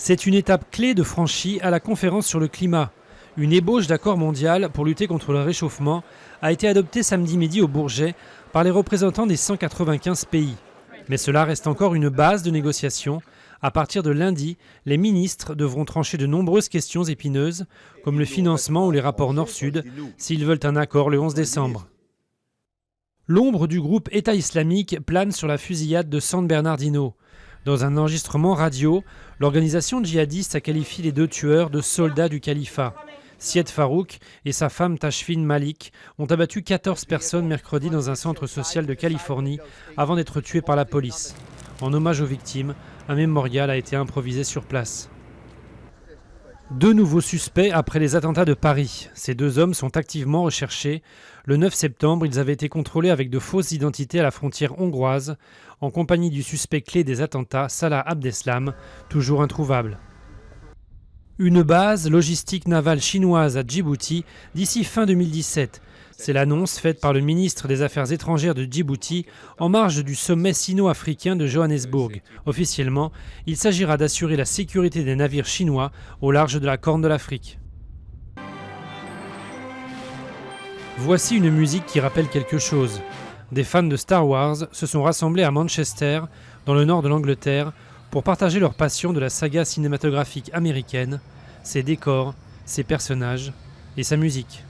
C'est une étape clé de franchie à la conférence sur le climat. Une ébauche d'accord mondial pour lutter contre le réchauffement a été adoptée samedi midi au Bourget par les représentants des 195 pays. Mais cela reste encore une base de négociation. À partir de lundi, les ministres devront trancher de nombreuses questions épineuses, comme le financement ou les rapports Nord-Sud, s'ils veulent un accord le 11 décembre. L'ombre du groupe État islamique plane sur la fusillade de San Bernardino. Dans un enregistrement radio, l'organisation djihadiste a qualifié les deux tueurs de soldats du califat. Syed Farouk et sa femme Tashfin Malik ont abattu 14 personnes mercredi dans un centre social de Californie avant d'être tués par la police. En hommage aux victimes, un mémorial a été improvisé sur place. Deux nouveaux suspects après les attentats de Paris. Ces deux hommes sont activement recherchés. Le 9 septembre, ils avaient été contrôlés avec de fausses identités à la frontière hongroise, en compagnie du suspect clé des attentats, Salah Abdeslam, toujours introuvable. Une base logistique navale chinoise à Djibouti d'ici fin 2017. C'est l'annonce faite par le ministre des Affaires étrangères de Djibouti en marge du sommet sino-africain de Johannesburg. Officiellement, il s'agira d'assurer la sécurité des navires chinois au large de la Corne de l'Afrique. Voici une musique qui rappelle quelque chose. Des fans de Star Wars se sont rassemblés à Manchester, dans le nord de l'Angleterre, pour partager leur passion de la saga cinématographique américaine, ses décors, ses personnages et sa musique.